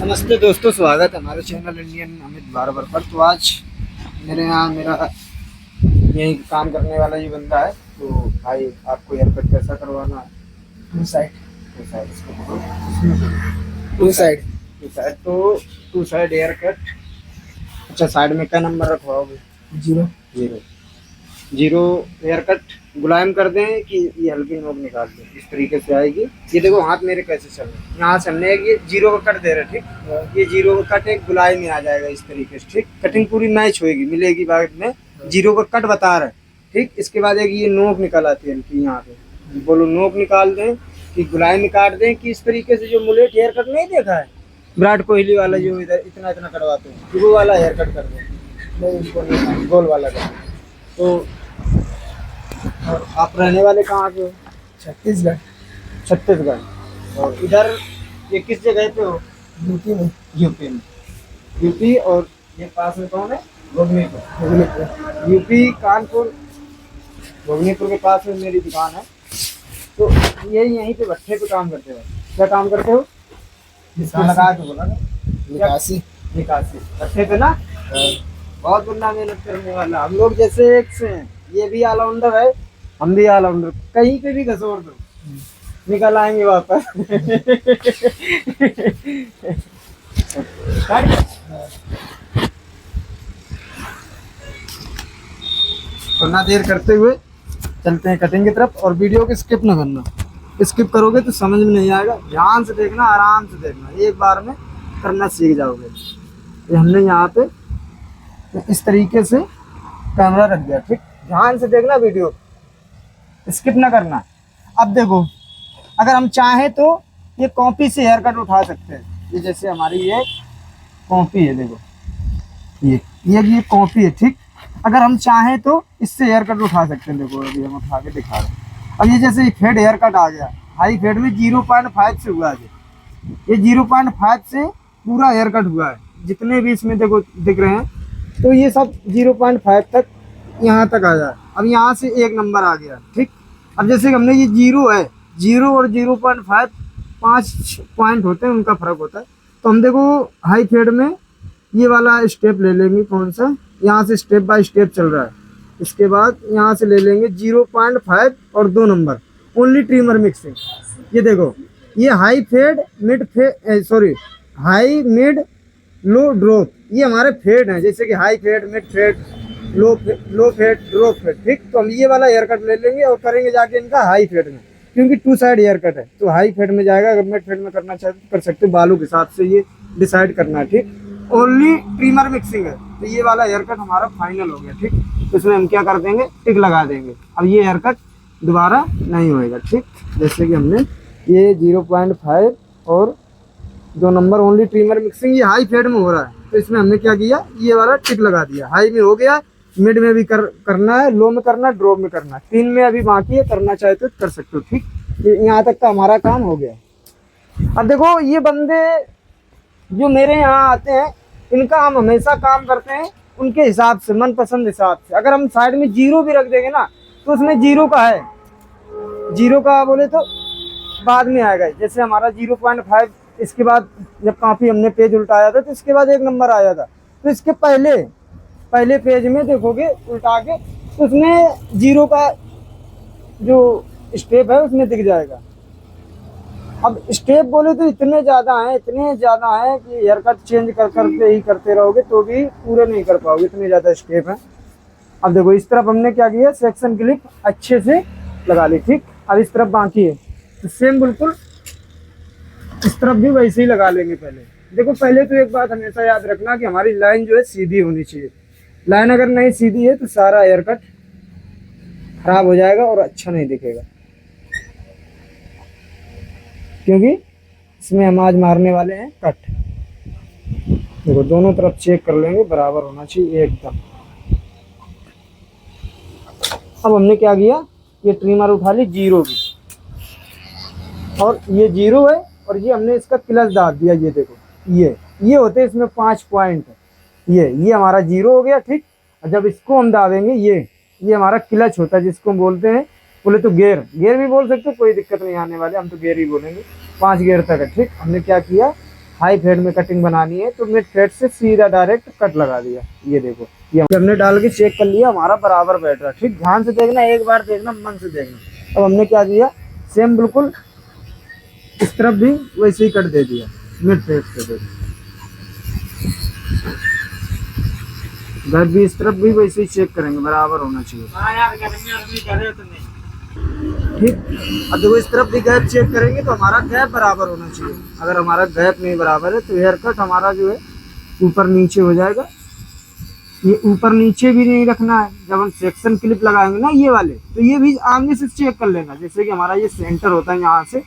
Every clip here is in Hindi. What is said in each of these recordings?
नमस्ते दोस्तों, स्वागत है हमारे चैनल इंडियन अमित बार्बर पर। तो आज मेरे यहाँ मेरा यही काम करने वाला ये बंदा है। तो भाई आपको हेयर कट कैसा करवाना है? Two side two side two side तो टू साइड हेयर कट। अच्छा, साइड में क्या नंबर रखवाओगे? 0 जीरो। जीरो हेयर कट मुलायम कर दें कि ये हल्की नोक निकाल दें? इस तरीके से आएगी। ये देखो हाथ मेरे कैसे चल रहे हैं, यहाँ से हमने एक ये जीरो का कट दे रहे, ठीक। ये जीरो का कट एक गुलाई में आ जाएगा इस तरीके से, ठीक। कटिंग पूरी मैच होएगी, मिलेगी बाद में। जीरो का कट बता रहे, ठीक। इसके बाद एक ये नोक निकल आती है हल्की, यहाँ पे बोलो नोक निकाल दें कि गुलाई में काट दें कि इस तरीके से। जो मुलेट हेयर कट नहीं देखा है विराट कोहली वाला, जो इधर इतना इतना कटवाते हैं, वो वाला हेयर कट कर दें। नहीं, इसको नहीं, गोल वाला कर दें। तो और आप रहने वाले कहाँ पे हो? छत्तीसगढ़ छत्तीसगढ़। और इधर ये किस जगह पे हो? यूपी में यूपी में। यूपी। और ये पास में कौन है? भुवनेश्वर। यूपी कानपुर भुवनेश्वर के पास में मेरी दुकान है। तो ये यहीं पे भट्ठे पे काम करते हो? क्या काम करते हो? जिसका लगा के बोला ना, निकासी। निकासी भट्ठे पे ना। बहुत बंदा मेहनत करने वाला, हम लोग जैसे एक से हैं। ये भी ऑलराउंडर है, हम भी ऑलराउंडर। कहीं पे भी घसोर दो निकल आएंगे वापस। तो ना देर करते हुए चलते हैं कटिंग की तरफ। और वीडियो को स्किप ना करना, स्किप करोगे तो समझ में नहीं आएगा। ध्यान से देखना, आराम से देखना, एक बार में करना सीख जाओगे। ये हमने यहाँ पे इस तरीके से कैमरा रख दिया, ठीक। ध्यान से देखना, वीडियो स्किप ना करना। अब देखो, अगर हम चाहें तो ये कॉपी से हेयर कट उठा सकते हैं। ये जैसे हमारी ये कॉपी है, देखो ये कॉपी है, ठीक। अगर हम चाहें तो इससे हेयर कट उठा सकते हैं। देखो अभी हम उठा के दिखा रहे हैं। अब ये जैसे फेड हेयर कट आ गया, हाई फेड में 0.5 से हुआ है। ये 0.5 से पूरा हेयर कट हुआ है। जितने भी इसमें देखो दिख रहे हैं, तो ये सब 0.5 तक यहाँ तक आ जाए। अब यहाँ से एक नंबर आ गया, ठीक। अब जैसे कि हमने ये जीरो है, जीरो और 0.5 5 पॉइंट होते हैं, उनका फर्क होता है। तो हम देखो हाई फेड में ये वाला स्टेप ले लेंगे। कौन सा? यहाँ से स्टेप बाय स्टेप चल रहा है। इसके बाद यहाँ से ले लेंगे 0.5 और 2 नंबर, ओनली ट्रिमर मिक्सिंग। ये देखो, ये high fade mid fade, sorry, high mid low drop, ये हमारे फेड हैं। जैसे कि high fade, mid fade, low fade, drop fade, ठीक। तो हम ये वाला हेयर कट ले लेंगे और करेंगे जाके इनका हाई फेड में, क्योंकि टू साइड हेयर कट है। तो हाई फेड में जाएगा। अगर मिड फेड में करना चाहे तो कर सकते हो, बालों के हिसाब से ये डिसाइड करना है, ठीक। ओनली ट्रिमर मिक्सिंग है। तो ये वाला हेयर कट हमारा फाइनल हो गया, ठीक। तो इसमें हम क्या कर देंगे, टिक लगा देंगे। अब ये हेयर कट दोबारा नहीं होएगा, ठीक। जैसे कि हमने ये 0.5 और 2 नंबर ओनली ट्रिमर मिक्सिंग, ये हाई फेड में हो रहा है। तो इसमें हमने क्या किया, ये वाला टिक लगा दिया। हाई में हो गया, मिड में भी करना है, लो में करना है, ड्रॉप में करना है, 3 में अभी बाकी है। करना चाहे तो कर सकते हो, ठीक। यहाँ तक का हमारा काम हो गया। अब देखो, ये बंदे जो मेरे यहाँ आते हैं, इनका हम हमेशा काम करते हैं उनके हिसाब से, मनपसंद हिसाब से। अगर हम साइड में जीरो भी रख देंगे ना, तो उसमें जीरो का है, जीरो का बोले तो बाद में आएगा। जैसे हमारा 0.5, इसके बाद जब काफ़ी हमने पेज उल्टाया था, तो इसके बाद एक नंबर आया था। तो इसके पहले पेज में देखोगे उल्टा के, तो उसमें जीरो का जो स्टेप है उसमें दिख जाएगा। अब स्टेप बोले तो इतने ज़्यादा हैं कि हेयर कट चेंज करते ही करते रहोगे तो भी पूरे नहीं कर पाओगे, इतने ज़्यादा स्टेप हैं। अब देखो, इस तरफ हमने क्या किया, सेक्शन क्लिप अच्छे से लगा ली, ठीक। अब इस तरफ बाकी है, तो सेम बिल्कुल इस तरफ भी वैसे ही लगा लेंगे। पहले तो एक बात हमेशा याद रखना कि हमारी लाइन जो है सीधी होनी चाहिए। लाइन अगर नहीं सीधी है तो सारा हेयर कट खराब हो जाएगा और अच्छा नहीं दिखेगा, क्योंकि इसमें हम आज मारने वाले हैं कट। देखो, दोनों तरफ चेक कर लेंगे, बराबर होना चाहिए एकदम। अब हमने क्या किया, ये ट्रिमर उठा ली जीरो की, और ये जीरो है, और ये हमने इसका क्लच दाब दिया। ये देखो, ये होते हैं इसमें 5 पॉइंट। ये हमारा जीरो हो गया, ठीक। और जब इसको हम दाबेंगे, ये हमारा क्लच होता है, जिसको हम बोलते हैं, बोले तो गेयर भी बोल सकते हो, कोई दिक्कत नहीं आने वाले, हम तो गेयर ही बोलेंगे। 5 गियर तक है, ठीक। हमने क्या किया, हाई फेड में कटिंग बनानी है तो मिड फेड से सीधा डायरेक्ट कट लगा दिया। ये देखो, ये हमने डाल के चेक कर लिया, हमारा बराबर बैठ रहा है। ठीक, ध्यान से देखना, एक बार देखना, मन से देखना। अब हमने क्या किया, सेम बिल्कुल इस तरफ भी वैसे ही कट दे दिया, मिड फेड से दे दिया। गैप भी इस तरफ भी वैसे ही चेक करेंगे, बराबर होना चाहिए। ठीक, अब देखो इस तरफ भी गैप चेक करेंगे तो हमारा गैप बराबर होना चाहिए। अगर हमारा गैप नहीं बराबर है तो हेयर कट हमारा जो है ऊपर नीचे हो जाएगा। ये ऊपर नीचे भी नहीं रखना है। जब हम सेक्शन क्लिप लगाएंगे ना ये वाले, तो ये भी आमने से चेक कर लेना। जैसे कि हमारा ये सेंटर होता है यहाँ से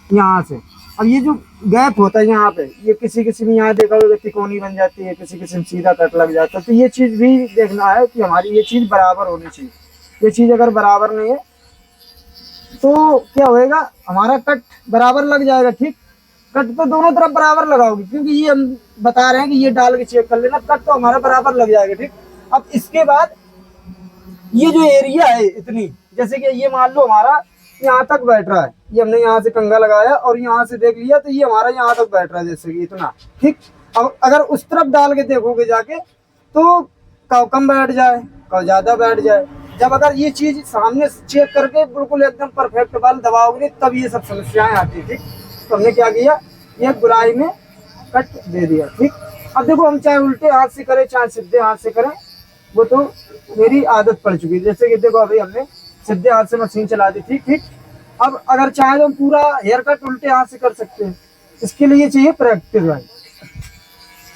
यहाँ से, अब ये जो गैप होता है यहाँ पे, ये किसी किसी में यहाँ देखा होगा तिकोनी बन जाती है, किसी किसी में सीधा कट लग जाता है। तो ये चीज़ भी देखना है कि हमारी ये चीज़ बराबर होनी चाहिए। ये चीज़ अगर बराबर नहीं है तो क्या होएगा, हमारा कट बराबर लग जाएगा। ठीक, कट तो दोनों तरफ बराबर लगाओगे, क्योंकि ये हम बता रहे हैं कि ये डाल के चेक कर लेना, कट तो हमारा बराबर लग जाएगा। ठीक, अब इसके बाद ये जो एरिया है इतनी, जैसे कि ये मान लो हमारा यहाँ तक बैठ रहा है, ये हमने यहाँ से कंघा लगाया और यहाँ से देख लिया तो ये हमारा यहाँ तक बैठ रहा है, जैसे कि इतना। ठीक, अब अगर उस तरफ डाल के देखोगे जाके तो कम बैठ जाए, ज्यादा बैठ जाए। जब अगर ये चीज सामने चेक करके बिल्कुल एकदम परफेक्ट बाल दबाओगे तब ये सब समस्याएं आती है। ठीक, तो हमने क्या किया, ये गुराई में कट दे दिया। ठीक, अब देखो हम चाहे उल्टे हाथ से करें चाहे सीधे हाथ से करें, वो तो मेरी आदत पड़ चुकी है। जैसे कि देखो अभी हमने सीधे हाथ से मशीन चला दी। ठीक ठीक, अब अगर चाहे तो हम पूरा हेयर कट उल्टे हाथ से कर सकते हैं। इसके लिए चाहिए प्रैक्टिस भाई,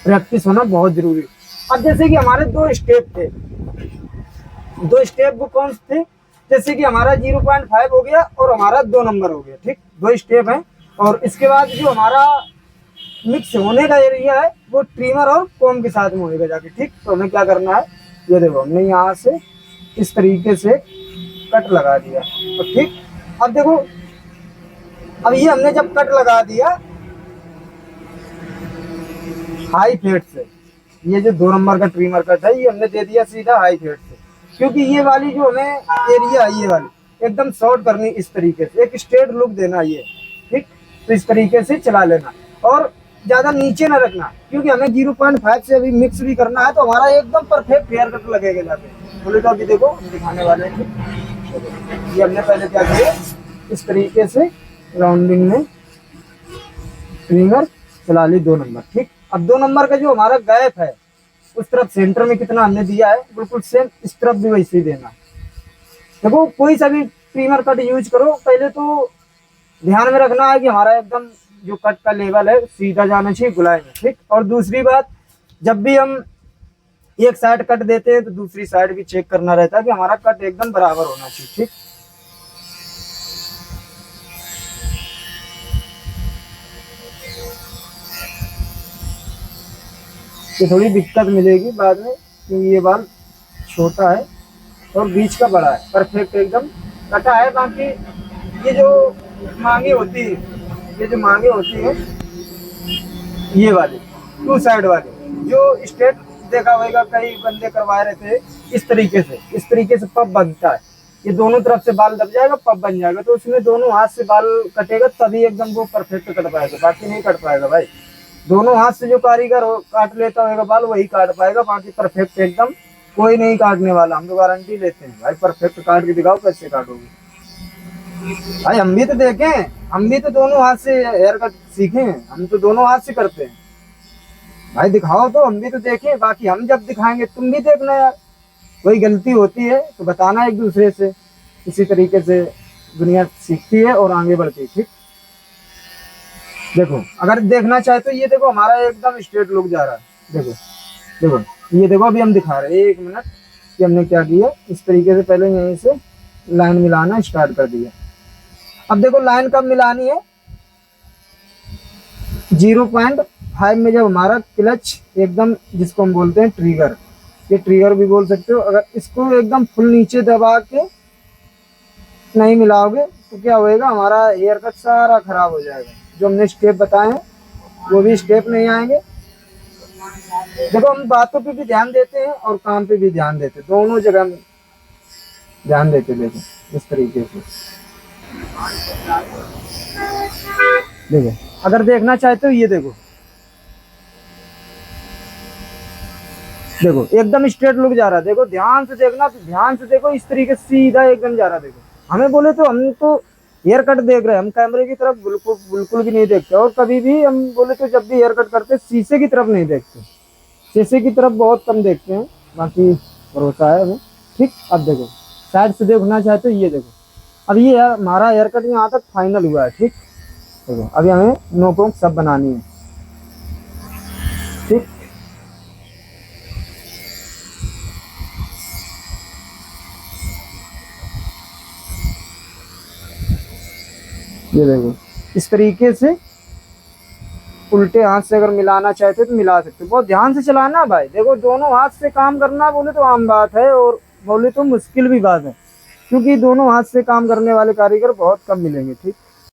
प्रैक्टिस होना बहुत जरूरी है। अब जैसे कि हमारे दो स्टेप थे, दो स्टेप वो कौन से थे, जैसे कि हमारा 0.5 हो गया और हमारा 2 नंबर हो गया। ठीक, दो स्टेप है। और इसके बाद जो हमारा मिक्स होने का एरिया है वो ट्रिमर और कॉम के साथ में होगा जाके। ठीक, तो हमें क्या करना है, ये देखो हमने यहाँ से इस तरीके से कट लगा दिया। तो ठीक, अब देखो अब ये हमने जब कट लगा दिया हाई फेड से, ये जो 2 नंबर का ट्रिमर कट है ये हमने दे दिया सीधा हाई फेड से, क्योंकि ये वाली जो हमें एरिया है ये वाली एकदम शॉर्ट करनी, इस तरीके से एक स्ट्रेट लुक देना ये। ठीक, तो इस तरीके से चला लेना और ज्यादा नीचे ना रखना, क्योंकि हमें 0.5 से अभी मिक्स भी करना है तो हमारा एकदम परफेक्ट हेयर कट लगेगा जाके। बोले तो अभी देखो दिखाने वाले हैं। ये हमने पहले क्या किया, इस तरीके से राउंडिंग में ट्रिमर चला ली 2 नंबर। ठीक, अब 2 नंबर का जो हमारा गैप है उस तरफ सेंटर में कितना हमने दिया है, बिल्कुल सेम इस तरफ भी वैसे ही देना। देखो कोई सा भी ट्रिमर कट यूज करो, पहले तो ध्यान में रखना है कि हमारा एकदम जो कट का लेवल है सीधा जाना चाहिए गुलाई में। ठीक, और दूसरी बात, जब भी हम एक साइड कट देते हैं तो दूसरी साइड भी चेक करना रहता है कि हमारा कट एकदम बराबर होना चाहिए। ठीक, ये थोड़ी दिक्कत मिलेगी बाद में क्योंकि ये बाल छोटा है और बीच का बड़ा है, परफेक्ट एकदम कटा है। बाकी ये जो मांगे होती है, ये जो मांगे होती है ये वाली 2 साइड वाली जो स्ट्रेट देखा होगा कई बंदे करवाए रहते हैं, इस तरीके से पब बनता है। ये दोनों तरफ से बाल दब जाएगा, पब बन जाएगा, तो उसमें दोनों हाथ से बाल कटेगा तभी एकदम वो परफेक्ट कट पाएगा, बाकी नहीं कट पाएगा भाई। दोनों हाथ से जो कारीगर काट लेता होगा बाल वही काट पाएगा, बाकी परफेक्ट एकदम कोई नहीं काटने वाला। हम तो गारंटी लेते हैं भाई, परफेक्ट काट के दिखाओ कैसे काटोगे भाई। हम भी तो देखें, हम भी तो दोनों हाथ से हेयर कट सीखे, हम तो दोनों हाथ से करते हैं भाई। दिखाओ तो हम भी तो देखें, बाकी हम जब दिखाएंगे तुम भी देखना यार। कोई गलती होती है तो बताना एक दूसरे से, इसी तरीके से दुनिया सीखती है और आगे बढ़ती है। ठीक, देखो अगर देखना चाहे तो ये देखो हमारा एकदम स्ट्रेट लुक जा रहा है। देखो देखो ये देखो अभी हम दिखा रहे हैं, 1 मिनट कि हमने क्या किया, इस तरीके से पहले यहीं से लाइन मिलाना स्टार्ट कर दिया। अब देखो लाइन कब मिलानी है, 0.5 में जब हमारा क्लच एकदम, जिसको हम बोलते हैं ट्रिगर, ये ट्रिगर भी बोल सकते हो। अगर इसको एकदम फुल नीचे दबा के नहीं मिलाओगे तो क्या होएगा, हमारा हेयर कट सारा खराब हो जाएगा। जो हमने स्टेप बताए हैं वो भी स्टेप नहीं आएंगे। देखो हम बातों पे भी ध्यान देते हैं और काम पे भी ध्यान देते हैं, दोनों जगह में ध्यान देते। देखो इस तरीके से देखो, अगर देखना चाहते हो ये देखो देखो एकदम स्ट्रेट लुक जा रहा है, देखो ध्यान से देखना, तो ध्यान से देखो, इस तरीके से सीधा एकदम जा रहा है। देखो हमें बोले तो हम तो हेयर कट देख रहे हैं, हम कैमरे की तरफ बिल्कुल बिल्कुल भी नहीं देखते, और कभी भी हम बोले तो जब भी हेयर कट करते शीशे की तरफ नहीं देखते, शीशे की तरफ बहुत कम देखते हैं, बाकी भरोसा है हमें। ठीक, अब देखो साइड से देखना चाहे तो ये देखो, अब ये हमारा हेयर कट यहाँ तक फाइनल हुआ है। ठीक, देखो अभी हमें नोक वोक सब बनानी है। ठीक, ये देखो इस तरीके से उल्टे हाथ से अगर मिलाना चाहते तो मिला सकते हो, बहुत ध्यान से चलाना भाई। देखो दोनों हाथ से काम करना बोले तो आम बात है, और बोले तो मुश्किल भी बात है, क्योंकि दोनों हाथ से काम करने वाले कारीगर बहुत कम मिलेंगे। ठीक,